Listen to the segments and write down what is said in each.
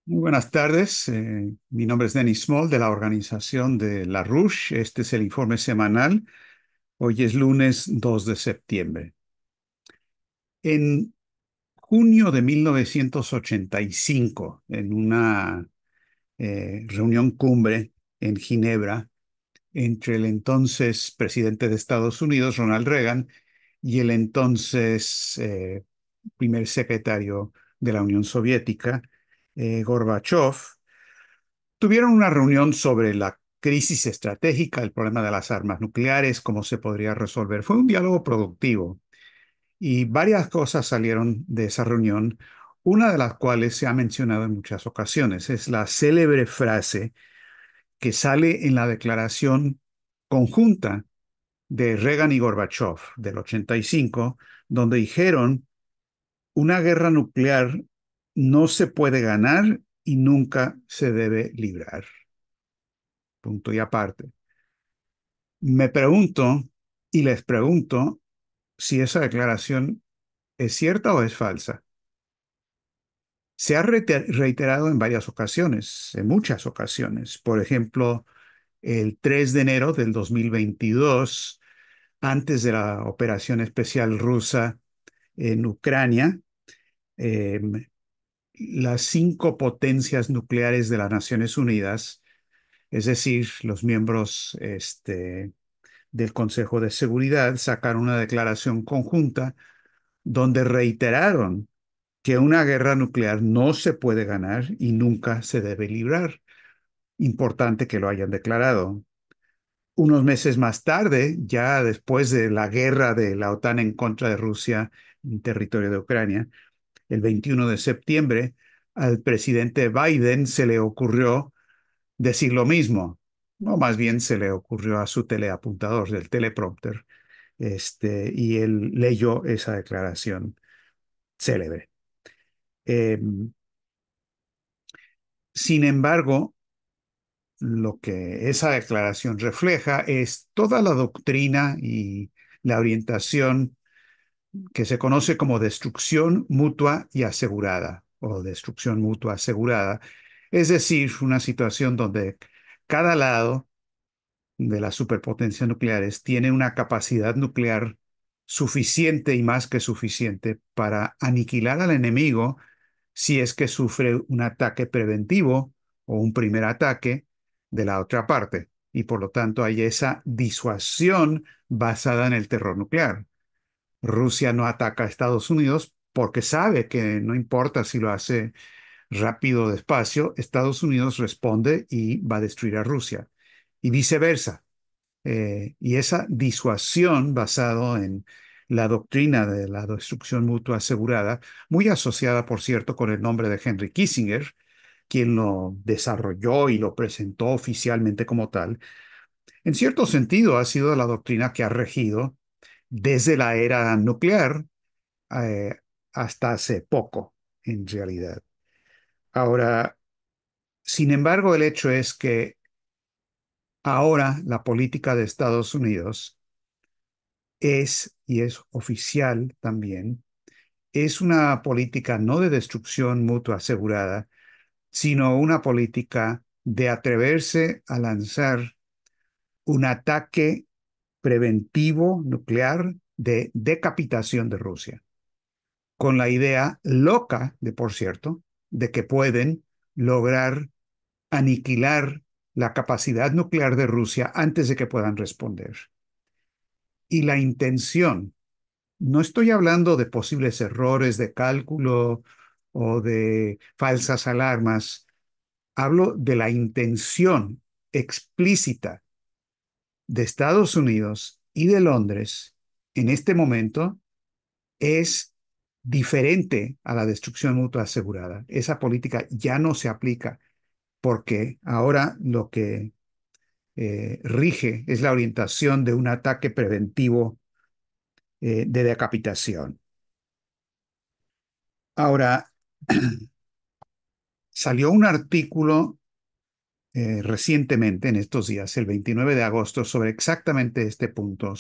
Muy buenas tardes. Mi nombre es Denis Small de la organización de La Rouche. Este es el informe semanal. Hoy es lunes 2 de septiembre. En junio de 1985, en una reunión cumbre en Ginebra entre el entonces presidente de Estados Unidos, Ronald Reagan, y el entonces primer secretario de la Unión Soviética, Gorbachev, tuvieron una reunión sobre la crisis estratégica, el problema de las armas nucleares, cómo se podría resolver. Fue un diálogo productivo y varias cosas salieron de esa reunión, una de las cuales se ha mencionado en muchas ocasiones. Es la célebre frase que sale en la declaración conjunta de Reagan y Gorbachev del 85, donde dijeron: una guerra nuclear no se puede ganar y nunca se debe librar. Punto y aparte. Me pregunto y les pregunto si esa declaración es cierta o es falsa. Se ha reiterado en varias ocasiones, en muchas ocasiones. Por ejemplo, el 3 de enero del 2022, antes de la operación especial rusa en Ucrania, eh, las cinco potencias nucleares de las Naciones Unidas, es decir, los miembros del Consejo de Seguridad, sacaron una declaración conjunta donde reiteraron que una guerra nuclear no se puede ganar y nunca se debe librar. Importante que lo hayan declarado. Unos meses más tarde, ya después de la guerra de la OTAN en contra de Rusia en territorio de Ucrania, el 21 de septiembre, al presidente Biden se le ocurrió decir lo mismo, o más bien se le ocurrió a su teleapuntador, del teleprompter, y él leyó esa declaración célebre. Eh, Sin embargo, lo que esa declaración refleja es toda la doctrina y la orientación que se conoce como destrucción mutua y asegurada, o destrucción mutua asegurada, es decir, una situación donde cada lado de las superpotencias nucleares tiene una capacidad nuclear suficiente y más que suficiente para aniquilar al enemigo si es que sufre un ataque preventivo o un primer ataque de la otra parte. Y por lo tanto hay esa disuasión basada en el terror nuclear. Rusia no ataca a Estados Unidos porque sabe que no importa si lo hace rápido o despacio, Estados Unidos responde y va a destruir a Rusia. Y viceversa. Y esa disuasión basado en la doctrina de la destrucción mutua asegurada, muy asociada, por cierto, con el nombre de Henry Kissinger, quien lo desarrolló y lo presentó oficialmente como tal, en cierto sentido ha sido la doctrina que ha regido desde la era nuclear eh, hasta hace poco, en realidad. Ahora, sin embargo, el hecho es que ahora la política de Estados Unidos y es oficial también, es una política no de destrucción mutua asegurada, sino una política de atreverse a lanzar un ataque preventivo nuclear de decapitación de Rusia, con la idea loca, de por cierto, de que pueden lograr aniquilar la capacidad nuclear de Rusia antes de que puedan responder. Y la intención. No estoy hablando de posibles errores de cálculo o de falsas alarmas. Hablo de la intención explícita de Estados Unidos y de Londres en este momento es diferente a la destrucción mutua asegurada. Esa política ya no se aplica porque ahora lo que rige es la orientación de un ataque preventivo de decapitación. Ahora, salió un artículo recientemente, en estos días, el 29 de agosto, sobre exactamente este punto,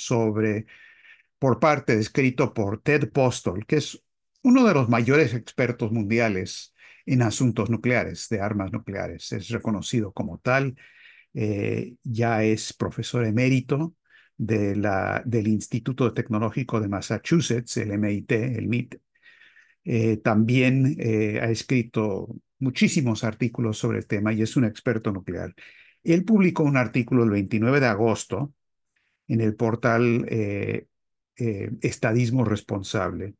por parte, escrito por Ted Postol, que es uno de los mayores expertos mundiales en asuntos nucleares, de armas nucleares. Es reconocido como tal. Ya es profesor emérito del Instituto Tecnológico de Massachusetts, el MIT, el MIT. También ha escrito muchísimos artículos sobre el tema y es un experto nuclear. Él publicó un artículo el 29 de agosto en el portal Estadismo Responsable,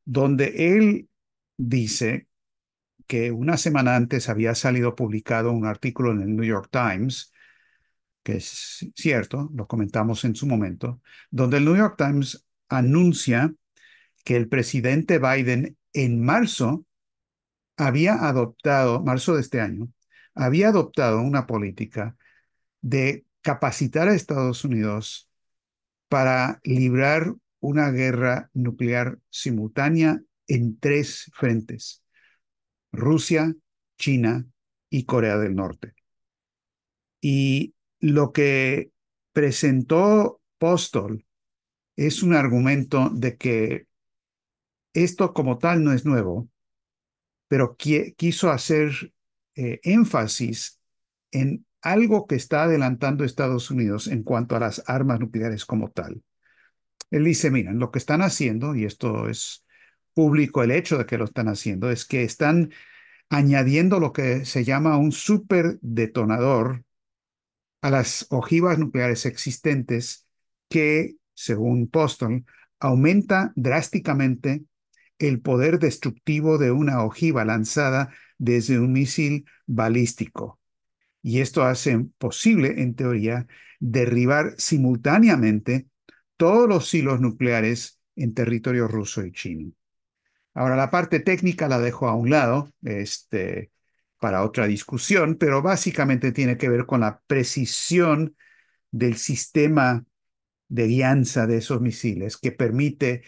donde él dice que una semana antes había salido publicado un artículo en el New York Times, que es cierto, lo comentamos en su momento, donde el New York Times anuncia que el presidente Biden en marzo de este año, había adoptado una política de capacitar a Estados Unidos para librar una guerra nuclear simultánea en tres frentes: Rusia, China y Corea del Norte. Y lo que presentó Postol es un argumento de que esto como tal no es nuevo, pero quiso hacer énfasis en algo que está adelantando Estados Unidos en cuanto a las armas nucleares como tal. Él dice, miren, lo que están haciendo, y esto es público el hecho de que lo están haciendo, es que están añadiendo lo que se llama un superdetonador a las ojivas nucleares existentes que, según Poston, aumenta drásticamente el poder destructivo de una ojiva lanzada desde un misil balístico. Y esto hace posible, en teoría, derribar simultáneamente todos los silos nucleares en territorio ruso y chino. Ahora, la parte técnica la dejo a un lado, para otra discusión, pero básicamente tiene que ver con la precisión del sistema de guianza de esos misiles, que permite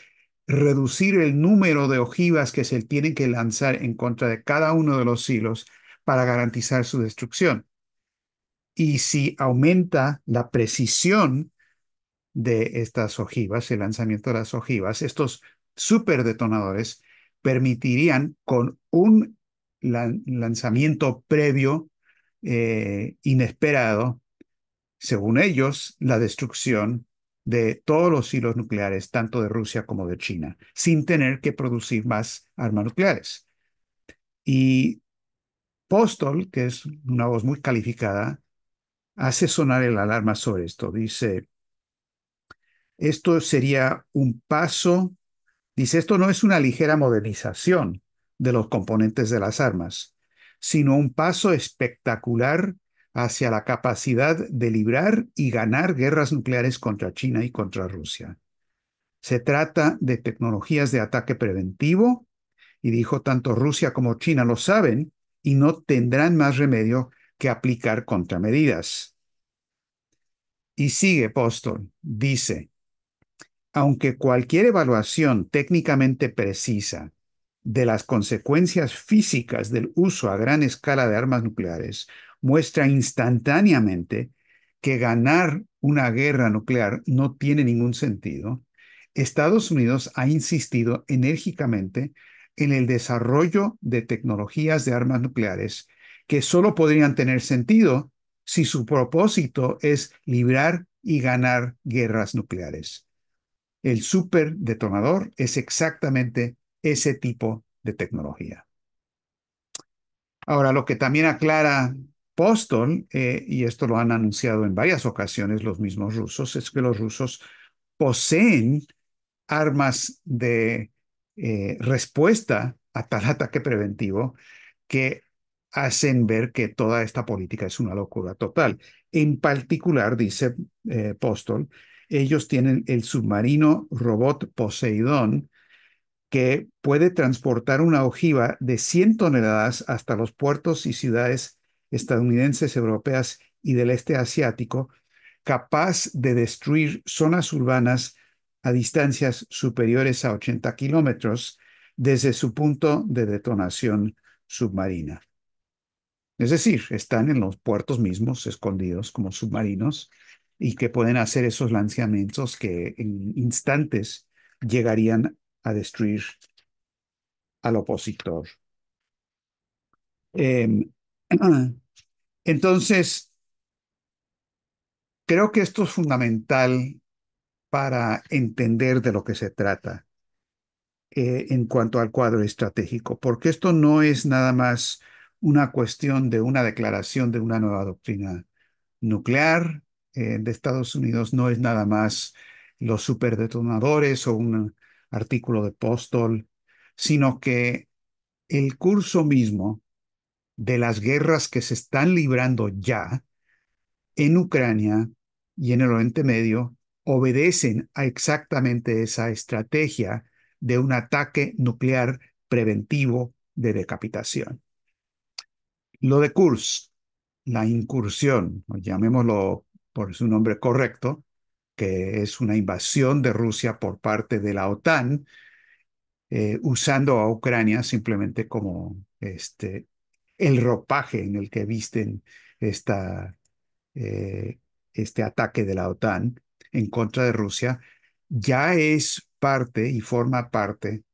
reducir el número de ojivas que se tienen que lanzar en contra de cada uno de los silos para garantizar su destrucción. Y si aumenta la precisión de estas ojivas, el lanzamiento de las ojivas, estos superdetonadores permitirían con un lanzamiento previo inesperado, según ellos, la destrucción de todos los hilos nucleares, tanto de Rusia como de China, sin tener que producir más armas nucleares. Y Postol, que es una voz muy calificada, hace sonar el alarma sobre esto. Dice, esto sería un paso. Dice, esto no es una ligera modernización de los componentes de las armas, sino un paso espectacular hacia la capacidad de librar y ganar guerras nucleares contra China y contra Rusia. Se trata de tecnologías de ataque preventivo y dijo, tanto Rusia como China lo saben y no tendrán más remedio que aplicar contramedidas. Y sigue Poston, dice, aunque cualquier evaluación técnicamente precisa de las consecuencias físicas del uso a gran escala de armas nucleares muestra instantáneamente que ganar una guerra nuclear no tiene ningún sentido, Estados Unidos ha insistido enérgicamente en el desarrollo de tecnologías de armas nucleares que solo podrían tener sentido si su propósito es librar y ganar guerras nucleares. El superdetonador es exactamente ese tipo de tecnología. Ahora, lo que también aclara Postol, y esto lo han anunciado en varias ocasiones los mismos rusos, es que los rusos poseen armas de respuesta a tal ataque preventivo que hacen ver que toda esta política es una locura total. En particular, dice Postol, ellos tienen el submarino robot Poseidón, que puede transportar una ojiva de 100 toneladas hasta los puertos y ciudades estadounidenses, europeas y del este asiático, capaz de destruir zonas urbanas a distancias superiores a 80 kilómetros desde su punto de detonación submarina. Es decir, están en los puertos mismos, escondidos como submarinos, y que pueden hacer esos lanzamientos que en instantes llegarían a destruir al opositor. Eh, entonces, creo que esto es fundamental para entender de lo que se trata en cuanto al cuadro estratégico, porque esto no es nada más una cuestión de una declaración de una nueva doctrina nuclear de Estados Unidos, no es nada más los superdetonadores o un artículo de Postol, sino que el curso mismo de las guerras que se están librando ya en Ucrania y en el Oriente Medio obedecen a exactamente esa estrategia de un ataque nuclear preventivo de decapitación. Lo de Kursk, la incursión, o llamémoslo por su nombre correcto, que es una invasión de Rusia por parte de la OTAN, usando a Ucrania simplemente como el ropaje en el que visten esta, eh, este ataque de la OTAN en contra de Rusia, ya es parte y forma parte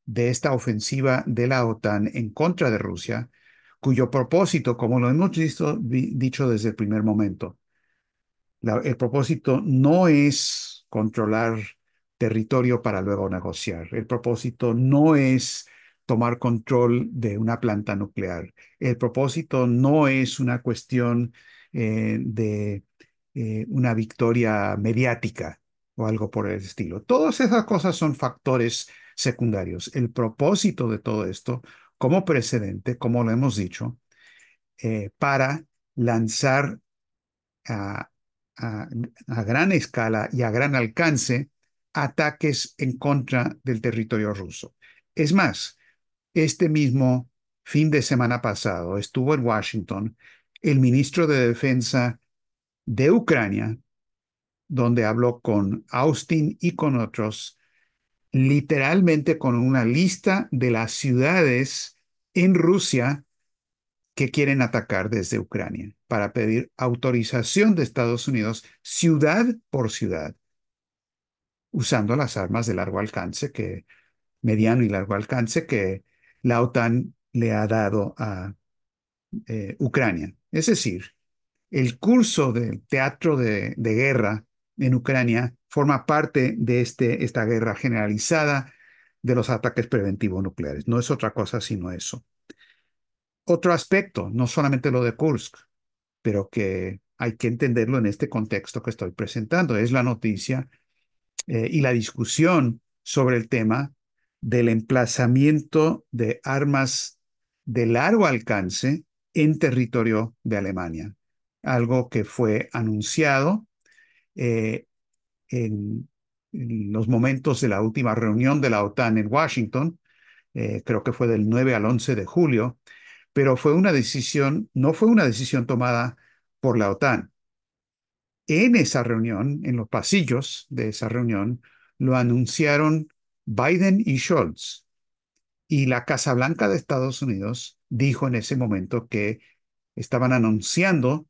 de esta ofensiva de la OTAN en contra de Rusia, cuyo propósito, como lo hemos dicho desde el primer momento, el propósito no es controlar territorio para luego negociar. El propósito no es tomar control de una planta nuclear. El propósito no es una cuestión de una victoria mediática o algo por el estilo. Todas esas cosas son factores secundarios. El propósito de todo esto, como precedente, como lo hemos dicho, para lanzar a, a- a gran escala y a gran alcance ataques en contra del territorio ruso. Es más, este mismo fin de semana pasado estuvo en Washington el ministro de Defensa de Ucrania, donde habló con Austin y con otros, literalmente con una lista de las ciudades en Rusia que quieren atacar desde Ucrania para pedir autorización de Estados Unidos ciudad por ciudad, usando las armas de largo alcance mediano y largo alcance que la OTAN le ha dado a Ucrania. Es decir, el curso del teatro de guerra en Ucrania forma parte de esta guerra generalizada de los ataques preventivos nucleares. No es otra cosa sino eso. Otro aspecto, no solamente lo de Kursk, pero que hay que entenderlo en este contexto que estoy presentando. Es la noticia y la discusión sobre el tema del emplazamiento de armas de largo alcance en territorio de Alemania, algo que fue anunciado eh, en los momentos de la última reunión de la OTAN en Washington, creo que fue del 9 al 11 de julio, pero fue una decisión, no fue una decisión tomada por la OTAN. En esa reunión, en los pasillos de esa reunión, lo anunciaron Biden y Scholz. Y la Casa Blanca de Estados Unidos dijo en ese momento que estaban anunciando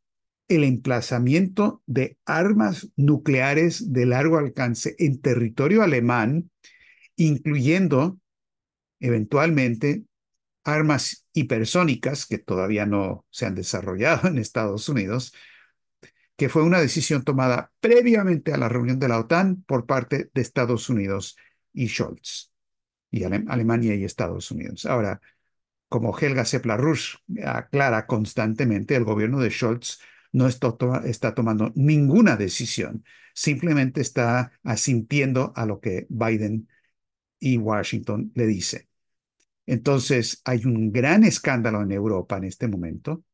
el emplazamiento de armas nucleares de largo alcance en territorio alemán, incluyendo eventualmente armas hipersónicas que todavía no se han desarrollado en Estados Unidos, que fue una decisión tomada previamente a la reunión de la OTAN por parte de Estados Unidos y Scholz, y Alemania y Estados Unidos. Ahora, como Helga Seplar-Rusch aclara constantemente, el gobierno de Scholz no está tomando ninguna decisión, simplemente está asintiendo a lo que Biden y Washington le dice. Entonces, hay un gran escándalo en Europa en este momento.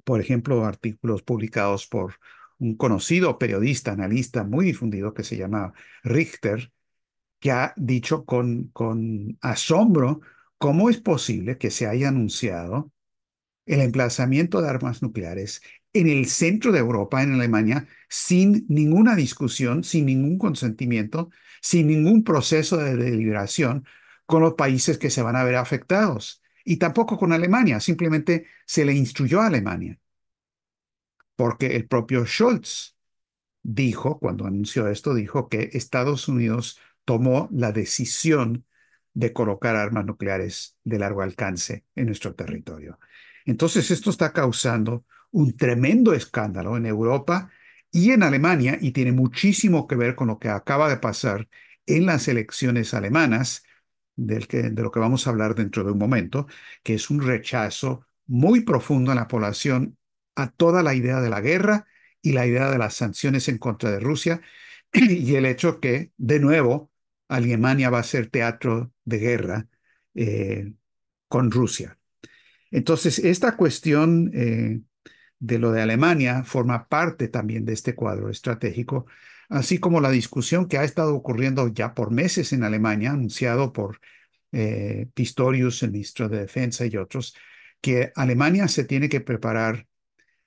Por ejemplo, artículos publicados por un conocido periodista, analista muy difundido que se llama Richter, que ha dicho con asombro cómo es posible que se haya anunciado el emplazamiento de armas nucleares en el centro de Europa, en Alemania, sin ninguna discusión, sin ningún consentimiento, sin ningún proceso de deliberación con los países que se van a ver afectados. Y tampoco con Alemania, simplemente se le instruyó a Alemania, porque el propio Scholz dijo, cuando anunció esto, dijo que Estados Unidos tomó la decisión de colocar armas nucleares de largo alcance en nuestro territorio. Entonces, esto está causando un tremendo escándalo en Europa y en Alemania, y tiene muchísimo que ver con lo que acaba de pasar en las elecciones alemanas, de lo que vamos a hablar dentro de un momento, que es un rechazo muy profundo en la población a toda la idea de la guerra y la idea de las sanciones en contra de Rusia y el hecho que, de nuevo, Alemania va a ser teatro de guerra eh, con Rusia. Entonces, esta cuestión de lo de Alemania forma parte también de este cuadro estratégico, así como la discusión que ha estado ocurriendo ya por meses en Alemania, anunciado por Pistorius, el ministro de Defensa y otros, que Alemania se tiene que preparar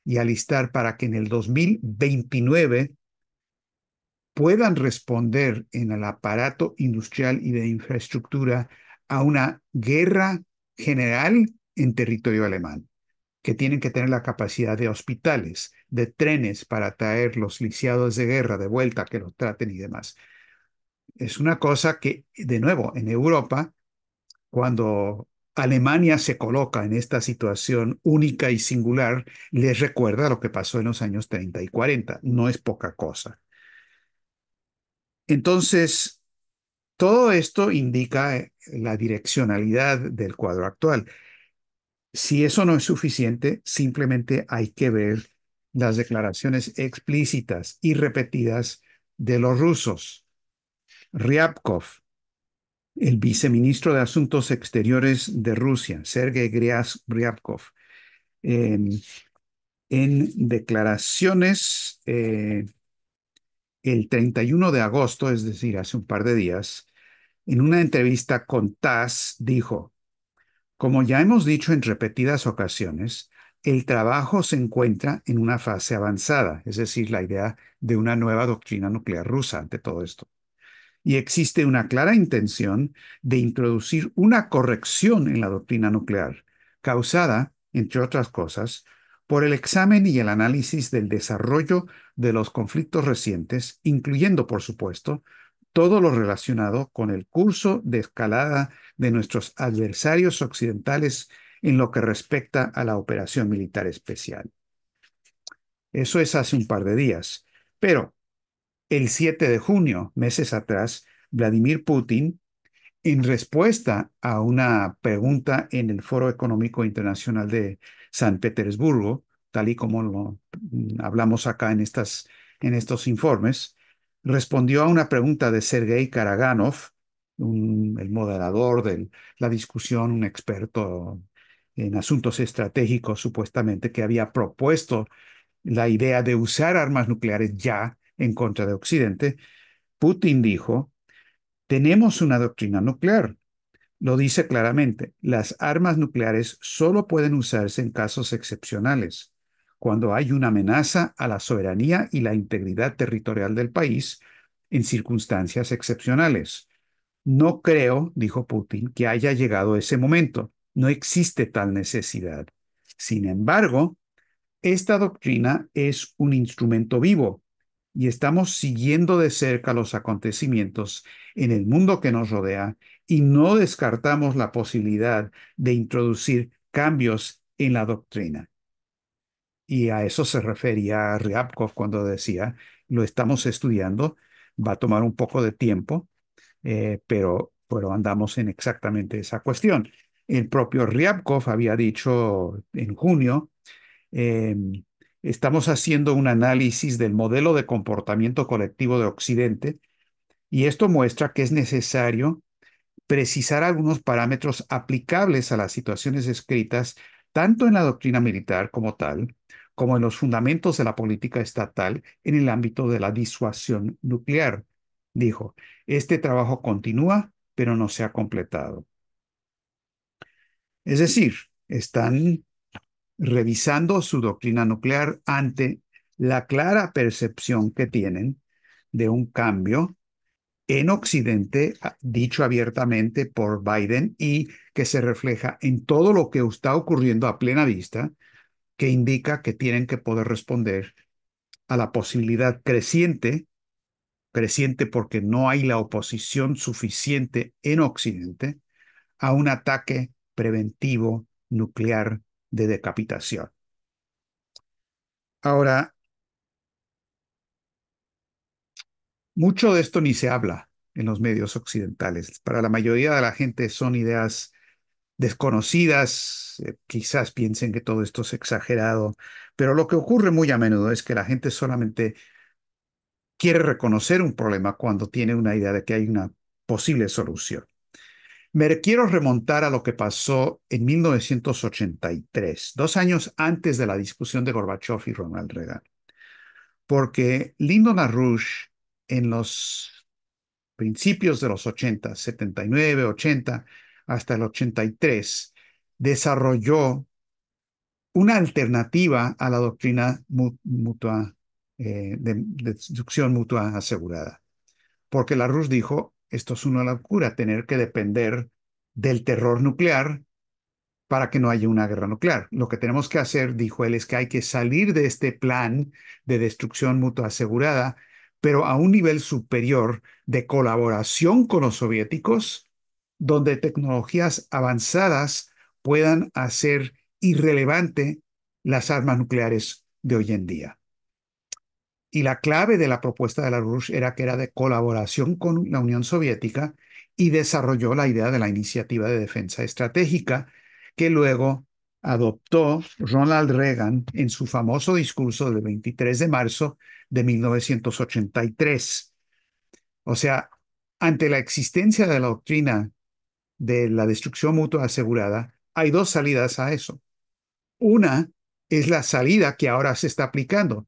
y alistar para que en el 2029 puedan responder en el aparato industrial y de infraestructura a una guerra general en territorio alemán, que tienen que tener la capacidad de hospitales, de trenes para traer los lisiados de guerra de vuelta, que los traten y demás. Es una cosa que, de nuevo, en Europa, cuando Alemania se coloca en esta situación única y singular, les recuerda lo que pasó en los años 30 y 40. No es poca cosa. Entonces, todo esto indica la direccionalidad del cuadro actual. Si eso no es suficiente, simplemente hay que ver las declaraciones explícitas y repetidas de los rusos. Ryabkov, el viceministro de Asuntos Exteriores de Rusia, Sergei Ryabkov, en, en declaraciones el 31 de agosto, es decir, hace un par de días, en una entrevista con TASS, dijo: como ya hemos dicho en repetidas ocasiones, el trabajo se encuentra en una fase avanzada, es decir, la idea de una nueva doctrina nuclear rusa ante todo esto. Y existe una clara intención de introducir una corrección en la doctrina nuclear, causada, entre otras cosas, por el examen y el análisis del desarrollo de los conflictos recientes, incluyendo, por supuesto, todo lo relacionado con el curso de escalada de nuestros adversarios occidentales en lo que respecta a la operación militar especial. Eso es hace un par de días. Pero el 7 de junio, meses atrás, Vladimir Putin, en respuesta a una pregunta en el Foro Económico Internacional de San Petersburgo, tal y como lo hablamos acá en estos informes, respondió a una pregunta de Sergei Karaganov, el moderador de la discusión, un experto en asuntos estratégicos, supuestamente, que había propuesto la idea de usar armas nucleares ya en contra de Occidente. Putin dijo: tenemos una doctrina nuclear. Lo dice claramente, las armas nucleares solo pueden usarse en casos excepcionales, cuando hay una amenaza a la soberanía y la integridad territorial del país en circunstancias excepcionales. No creo, dijo Putin, que haya llegado ese momento. No existe tal necesidad. Sin embargo, esta doctrina es un instrumento vivo y estamos siguiendo de cerca los acontecimientos en el mundo que nos rodea y no descartamos la posibilidad de introducir cambios en la doctrina. Y a eso se refería Ryabkov cuando decía: lo estamos estudiando, va a tomar un poco de tiempo, pero andamos en exactamente esa cuestión. El propio Ryabkov había dicho en junio: eh, estamos haciendo un análisis del modelo de comportamiento colectivo de Occidente y esto muestra que es necesario precisar algunos parámetros aplicables a las situaciones escritas tanto en la doctrina militar como tal, como en los fundamentos de la política estatal en el ámbito de la disuasión nuclear. Dijo: este trabajo continúa, pero no se ha completado. Es decir, están revisando su doctrina nuclear ante la clara percepción que tienen de un cambio en Occidente, dicho abiertamente por Biden y que se refleja en todo lo que está ocurriendo a plena vista, que indica que tienen que poder responder a la posibilidad creciente creciente porque no hay la oposición suficiente en Occidente a un ataque preventivo nuclear de decapitación. Ahora, mucho de esto ni se habla en los medios occidentales. Para la mayoría de la gente son ideas desconocidas, quizás piensen que todo esto es exagerado, pero lo que ocurre muy a menudo es que la gente solamente quiere reconocer un problema cuando tiene una idea de que hay una posible solución. Me quiero remontar a lo que pasó en 1983, 2 años antes de la discusión de Gorbachev y Ronald Reagan, porque Lyndon LaRouche en los principios de los 80, 79, 80, hasta el 83, desarrolló una alternativa a la doctrina mutua, de destrucción mutua asegurada. Porque LaRouche dijo, esto es una locura, tener que depender del terror nuclear para que no haya una guerra nuclear. Lo que tenemos que hacer, dijo él, es que hay que salir de este plan de destrucción mutua asegurada, pero a un nivel superior de colaboración con los soviéticos, donde tecnologías avanzadas puedan hacer irrelevante las armas nucleares de hoy en día. Y la clave de la propuesta de LaRouche era que era de colaboración con la Unión Soviética y desarrolló la idea de la iniciativa de defensa estratégica que luego adoptó Ronald Reagan en su famoso discurso del 23 de marzo de 1983. O sea, ante la existencia de la doctrina de la destrucción mutua asegurada, hay dos salidas a eso. Una es la salida que ahora se está aplicando,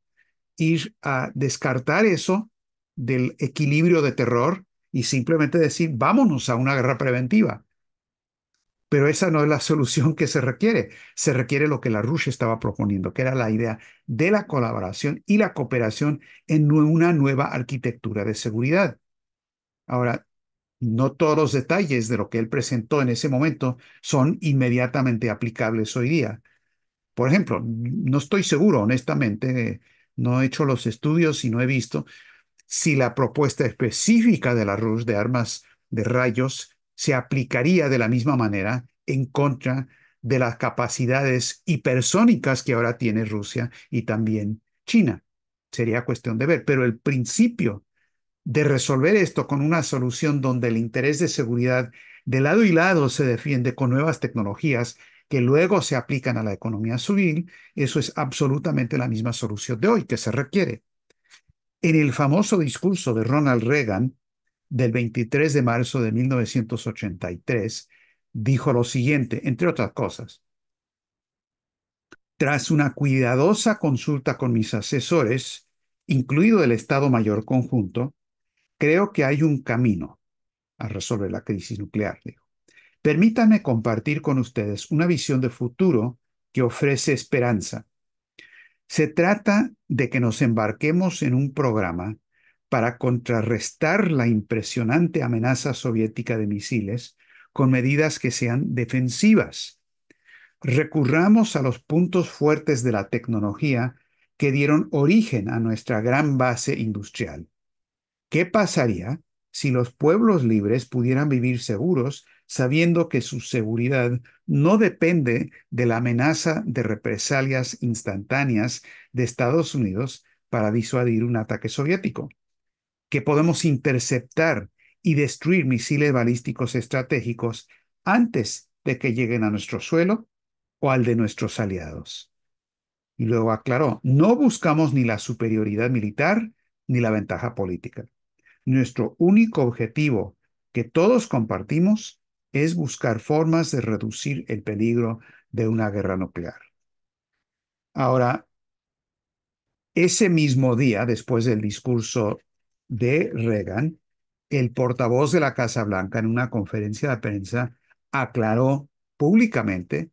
ir a descartar eso del equilibrio de terror y simplemente decir, vámonos a una guerra preventiva. Pero esa no es la solución que se requiere. Se requiere lo que LaRouche estaba proponiendo, que era la idea de la colaboración y la cooperación en una nueva arquitectura de seguridad. Ahora, no todos los detalles de lo que él presentó en ese momento son inmediatamente aplicables hoy día. Por ejemplo, no estoy seguro, honestamente, no he hecho los estudios y no he visto si la propuesta específica de LaRouche de armas de rayos se aplicaría de la misma manera en contra de las capacidades hipersónicas que ahora tiene Rusia y también China. Sería cuestión de ver, pero el principio de resolver esto con una solución donde el interés de seguridad de lado y lado se defiende con nuevas tecnologías que luego se aplican a la economía civil, eso es absolutamente la misma solución de hoy que se requiere. En el famoso discurso de Ronald Reagan del 23 de marzo de 1983, dijo lo siguiente, entre otras cosas: tras una cuidadosa consulta con mis asesores, incluido el Estado Mayor Conjunto, creo que hay un camino a resolver la crisis nuclear, dijo. Permítanme compartir con ustedes una visión de futuro que ofrece esperanza. Se trata de que nos embarquemos en un programa para contrarrestar la impresionante amenaza soviética de misiles con medidas que sean defensivas. Recurramos a los puntos fuertes de la tecnología que dieron origen a nuestra gran base industrial. ¿Qué pasaría si los pueblos libres pudieran vivir seguros sabiendo que su seguridad no depende de la amenaza de represalias instantáneas de Estados Unidos para disuadir un ataque soviético? Que podemos interceptar y destruir misiles balísticos estratégicos antes de que lleguen a nuestro suelo o al de nuestros aliados. Y luego aclaró, no buscamos ni la superioridad militar ni la ventaja política. Nuestro único objetivo, que todos compartimos, es buscar formas de reducir el peligro de una guerra nuclear. Ahora, ese mismo día, después del discurso de Reagan, el portavoz de la Casa Blanca en una conferencia de prensa aclaró públicamente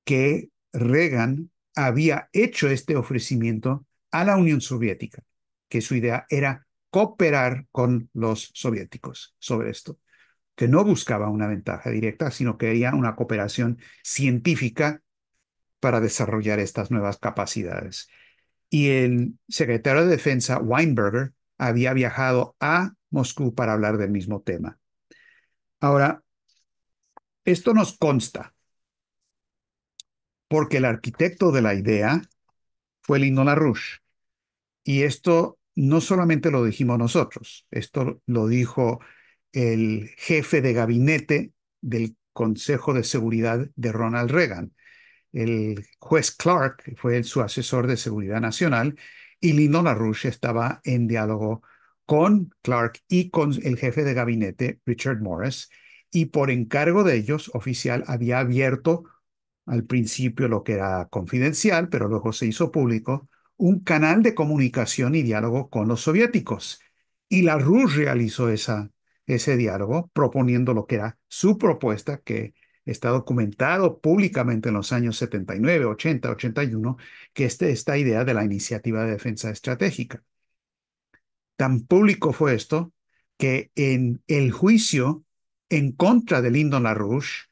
que Reagan había hecho este ofrecimiento a la Unión Soviética, que su idea era cooperar con los soviéticos sobre esto, que no buscaba una ventaja directa, sino que quería una cooperación científica para desarrollar estas nuevas capacidades. Y el secretario de Defensa, Weinberger, había viajado a Moscú para hablar del mismo tema. Ahora, esto nos consta porque el arquitecto de la idea fue Lyndon LaRouche. Y esto no solamente lo dijimos nosotros, esto lo dijo el jefe de gabinete del Consejo de Seguridad de Ronald Reagan. El juez Clark fue su asesor de seguridad nacional y Lyndon LaRouche estaba en diálogo con Clark y con el jefe de gabinete, Richard Morris, y por encargo de ellos, oficial, había abierto al principio lo que era confidencial, pero luego se hizo público, un canal de comunicación y diálogo con los soviéticos. Y LaRouche realizó ese diálogo proponiendo lo que era su propuesta, que está documentado públicamente en los años 79, 80, 81, que es esta idea de la iniciativa de defensa estratégica. Tan público fue esto que en el juicio en contra de Lyndon LaRouche,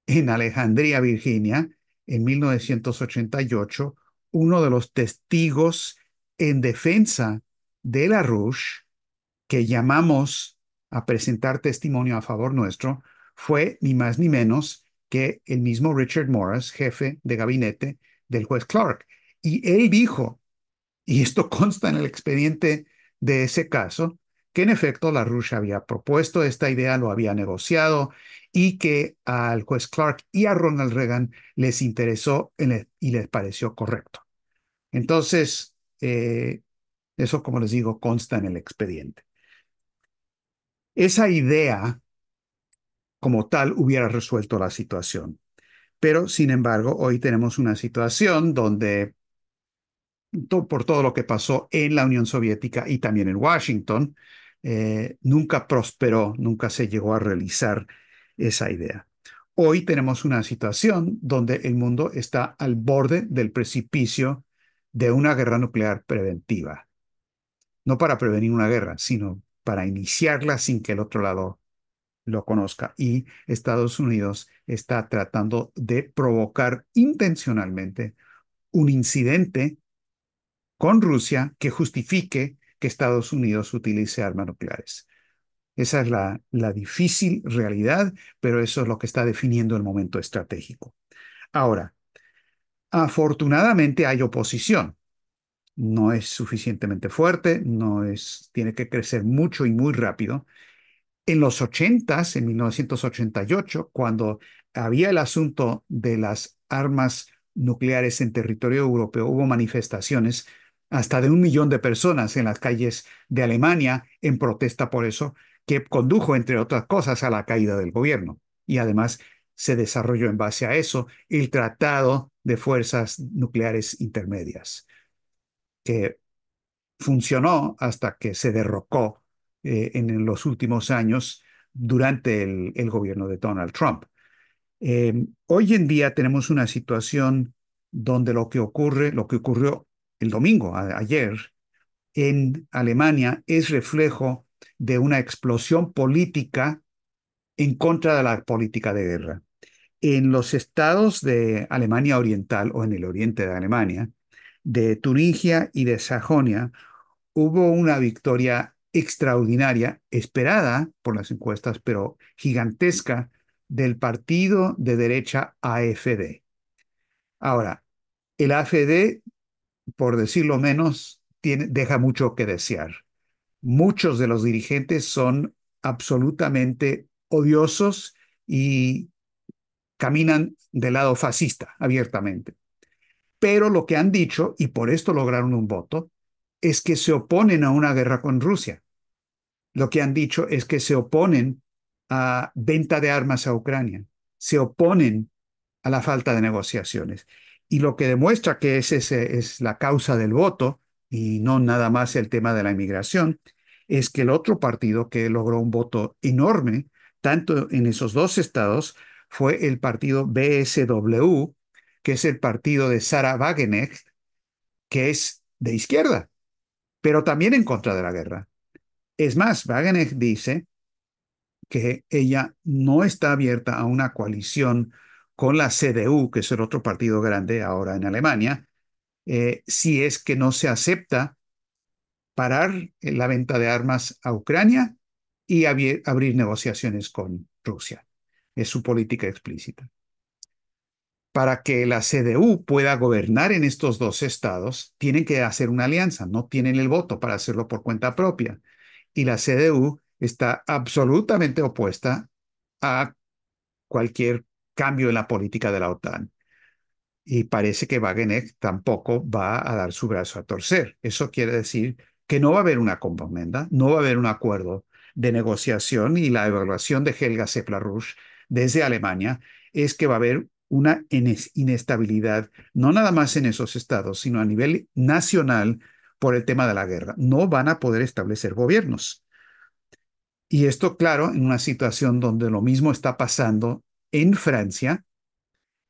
en Alejandría, Virginia, en 1988, uno de los testigos en defensa de LaRouche, que llamamos a presentar testimonio a favor nuestro, fue ni más ni menos que el mismo Richard Morris, jefe de gabinete del juez Clark. Y él dijo, y esto consta en el expediente de ese caso, que en efecto LaRouche había propuesto esta idea, lo había negociado y que al juez Clark y a Ronald Reagan les interesó y les pareció correcto. Entonces, eso, como les digo, consta en el expediente. Esa idea, como tal, hubiera resuelto la situación. Pero, sin embargo, hoy tenemos una situación donde por todo lo que pasó en la Unión Soviética y también en Washington, nunca prosperó, nunca se llegó a realizar esa idea. Hoy tenemos una situación donde el mundo está al borde del precipicio de una guerra nuclear preventiva. No para prevenir una guerra, sino para iniciarla sin que el otro lado lo conozca. Y Estados Unidos está tratando de provocar intencionalmente un incidente con Rusia que justifique que Estados Unidos utilice armas nucleares. Esa es la difícil realidad, pero eso es lo que está definiendo el momento estratégico. Ahora, afortunadamente hay oposición. No es suficientemente fuerte, tiene que crecer mucho y muy rápido. En los 80, en 1988, cuando había el asunto de las armas nucleares en territorio europeo, hubo manifestaciones hasta de 1 millón de personas en las calles de Alemania en protesta por eso, que condujo, entre otras cosas, a la caída del gobierno. Y además se desarrolló en base a eso el Tratado de Fuerzas Nucleares Intermedias, que funcionó hasta que se derrocó en los últimos años durante el gobierno de Donald Trump. Hoy en día tenemos una situación donde lo que ocurrió el domingo, ayer, en Alemania, es reflejo de una explosión política en contra de la política de guerra. En los estados de Alemania Oriental o en el oriente de Alemania, de Turingia y de Sajonia, hubo una victoria extraordinaria, esperada por las encuestas, pero gigantesca, del partido de derecha AfD. Ahora, el AfD, por decirlo menos, deja mucho que desear. Muchos de los dirigentes son absolutamente odiosos y caminan del lado fascista abiertamente. Pero lo que han dicho, y por esto lograron un voto, es que se oponen a una guerra con Rusia. Lo que han dicho es que se oponen a venta de armas a Ucrania, se oponen a la falta de negociaciones. Y lo que demuestra que es la causa del voto y no nada más el tema de la inmigración, es que el otro partido que logró un voto enorme, tanto en esos dos estados, fue el partido BSW, que es el partido de Sarah Wagenknecht, que es de izquierda, pero también en contra de la guerra. Es más, Wagenknecht dice que ella no está abierta a una coalición con la CDU, que es el otro partido grande ahora en Alemania, si es que no se acepta parar la venta de armas a Ucrania y abrir negociaciones con Rusia. Es su política explícita. Para que la CDU pueda gobernar en estos dos estados, tienen que hacer una alianza, no tienen el voto para hacerlo por cuenta propia. Y la CDU está absolutamente opuesta a cualquier cambio en la política de la OTAN. Y parece que Wagener tampoco va a dar su brazo a torcer. Eso quiere decir que no va a haber una enmienda, no va a haber un acuerdo de negociación, y la evaluación de Helga Sepla-Rusch desde Alemania es que va a haber una inestabilidad, no nada más en esos estados, sino a nivel nacional por el tema de la guerra. No van a poder establecer gobiernos. Y esto, claro, en una situación donde lo mismo está pasando en Francia.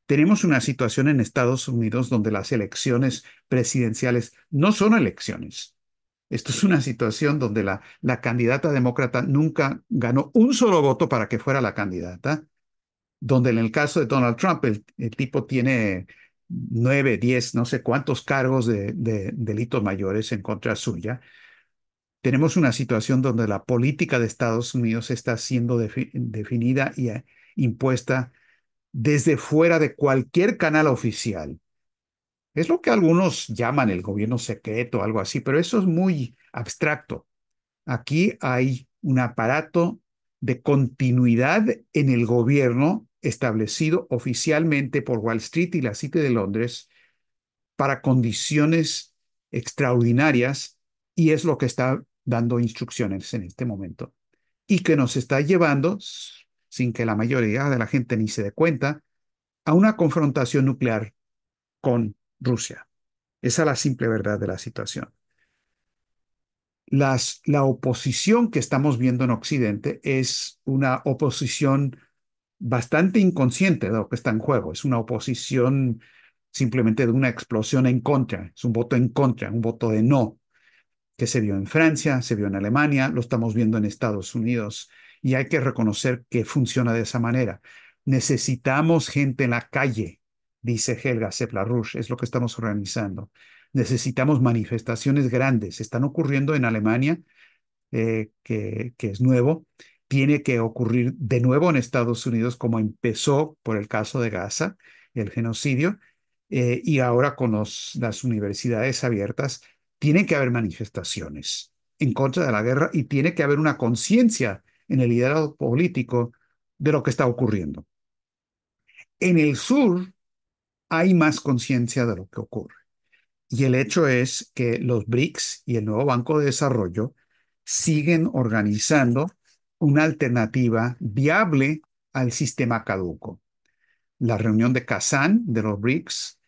Tenemos una situación en Estados Unidos donde las elecciones presidenciales no son elecciones. Esto es una situación donde la candidata demócrata nunca ganó un solo voto para que fuera la candidata, donde en el caso de Donald Trump el tipo tiene 9, 10, no sé cuántos cargos de delitos mayores en contra suya. Tenemos una situación donde la política de Estados Unidos está siendo definida y impuesta desde fuera de cualquier canal oficial. Es lo que algunos llaman el gobierno secreto, algo así, pero eso es muy abstracto. Aquí hay un aparato de continuidad en el gobierno establecido oficialmente por Wall Street y la City de Londres para condiciones extraordinarias, y es lo que está dando instrucciones en este momento y que nos está llevando, sin que la mayoría de la gente ni se dé cuenta, a una confrontación nuclear con Rusia. Esa es la simple verdad de la situación. La oposición que estamos viendo en Occidente es una oposición bastante inconsciente de lo que está en juego. Es una oposición simplemente de una explosión en contra. Es un voto en contra, un voto de no, que se vio en Francia, se vio en Alemania, lo estamos viendo en Estados Unidos, y hay que reconocer que funciona de esa manera. Necesitamos gente en la calle, dice Helga Sepla-Rusch, es lo que estamos organizando. Necesitamos manifestaciones grandes. Están ocurriendo en Alemania, que es nuevo. Tiene que ocurrir de nuevo en Estados Unidos, como empezó por el caso de Gaza, el genocidio, y ahora con las universidades abiertas. Tiene que haber manifestaciones en contra de la guerra y tiene que haber una conciencia en el liderazgo político de lo que está ocurriendo. En el sur hay más conciencia de lo que ocurre. Y el hecho es que los BRICS y el nuevo Banco de Desarrollo siguen organizando una alternativa viable al sistema caduco. La reunión de Kazán de los BRICS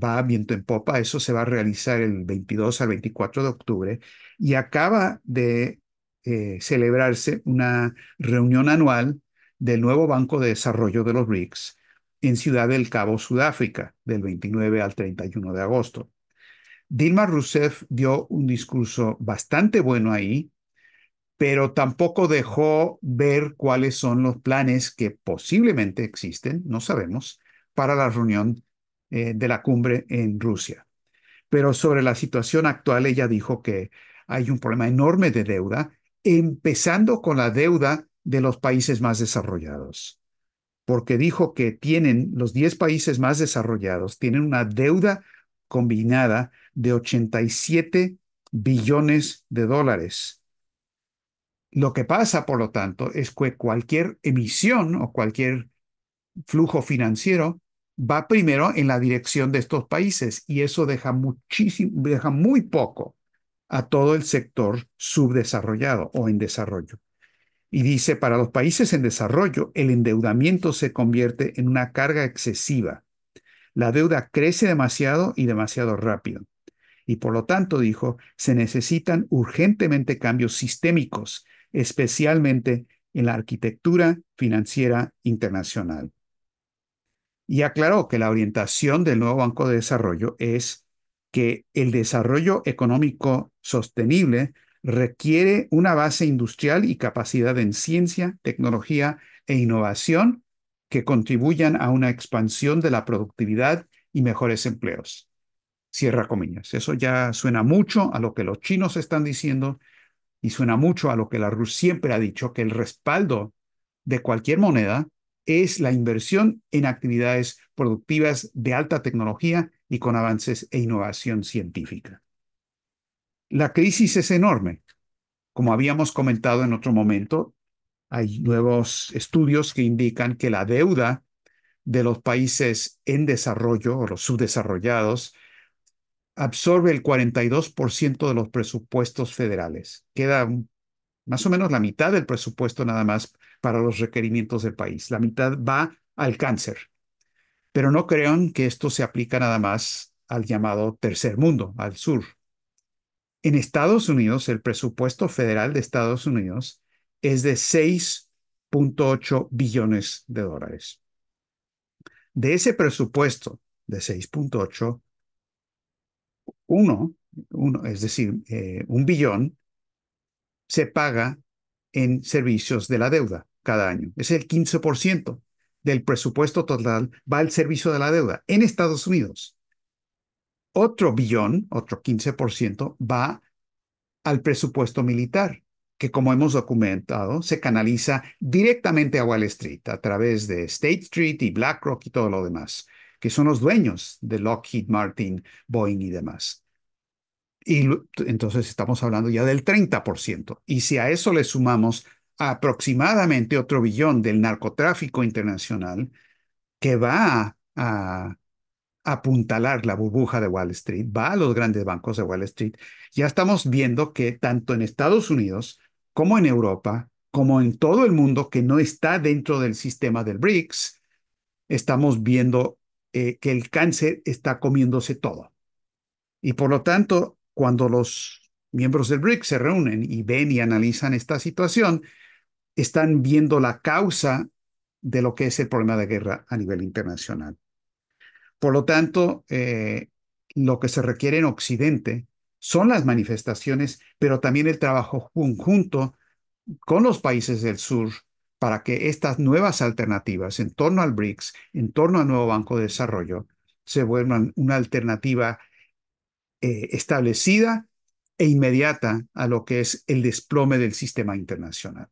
va a viento en popa. Eso se va a realizar el 22 al 24 de octubre y acaba de celebrarse una reunión anual del nuevo Banco de Desarrollo de los BRICS en Ciudad del Cabo, Sudáfrica, del 29 al 31 de agosto. Dilma Rousseff dio un discurso bastante bueno ahí, pero tampoco dejó ver cuáles son los planes que posiblemente existen, no sabemos, para la reunión de la cumbre en Rusia. Pero sobre la situación actual, ella dijo que hay un problema enorme de deuda, empezando con la deuda de los países más desarrollados, porque dijo que los 10 países más desarrollados tienen una deuda combinada de 87 billones de dólares. Lo que pasa, por lo tanto, es que cualquier emisión o cualquier flujo financiero va primero en la dirección de estos países, y eso deja muy poco a todo el sector subdesarrollado o en desarrollo. Y dice, para los países en desarrollo, el endeudamiento se convierte en una carga excesiva. La deuda crece demasiado y demasiado rápido. Y por lo tanto, dijo, se necesitan urgentemente cambios sistémicos, especialmente en la arquitectura financiera internacional. Y aclaró que la orientación del nuevo Banco de Desarrollo es que el desarrollo económico sostenible requiere una base industrial y capacidad en ciencia, tecnología e innovación que contribuyan a una expansión de la productividad y mejores empleos. Cierra comillas. Eso ya suena mucho a lo que los chinos están diciendo y suena mucho a lo que la RUS siempre ha dicho, que el respaldo de cualquier moneda es la inversión en actividades productivas de alta tecnología y con avances e innovación científica. La crisis es enorme. Como habíamos comentado en otro momento, hay nuevos estudios que indican que la deuda de los países en desarrollo o los subdesarrollados absorbe el 42% de los presupuestos federales. Queda más o menos la mitad del presupuesto nada más para los requerimientos del país. La mitad va al cáncer. Pero no crean que esto se aplica nada más al llamado tercer mundo, al sur. En Estados Unidos, el presupuesto federal de Estados Unidos es de 6.8 billones de dólares. De ese presupuesto de 6.8, es decir, 1 billón, se paga en servicios de la deuda cada año. Es el 15% del presupuesto total va al servicio de la deuda en Estados Unidos. Otro billón, otro 15%, va al presupuesto militar, que como hemos documentado, se canaliza directamente a Wall Street a través de State Street y BlackRock y todo lo demás, que son los dueños de Lockheed Martin, Boeing y demás. Y entonces estamos hablando ya del 30%. Y si a eso le sumamos aproximadamente otro billón del narcotráfico internacional que va a apuntalar la burbuja de Wall Street, va a los grandes bancos de Wall Street, ya estamos viendo que tanto en Estados Unidos como en Europa, como en todo el mundo que no está dentro del sistema del BRICS, estamos viendo que el cáncer está comiéndose todo. Y por lo tanto, cuando los miembros del BRICS se reúnen y ven y analizan esta situación, están viendo la causa de lo que es el problema de guerra a nivel internacional. Por lo tanto, lo que se requiere en Occidente son las manifestaciones, pero también el trabajo conjunto con los países del sur para que estas nuevas alternativas en torno al BRICS, en torno al nuevo Banco de Desarrollo, se vuelvan una alternativa establecida e inmediata a lo que es el desplome del sistema internacional.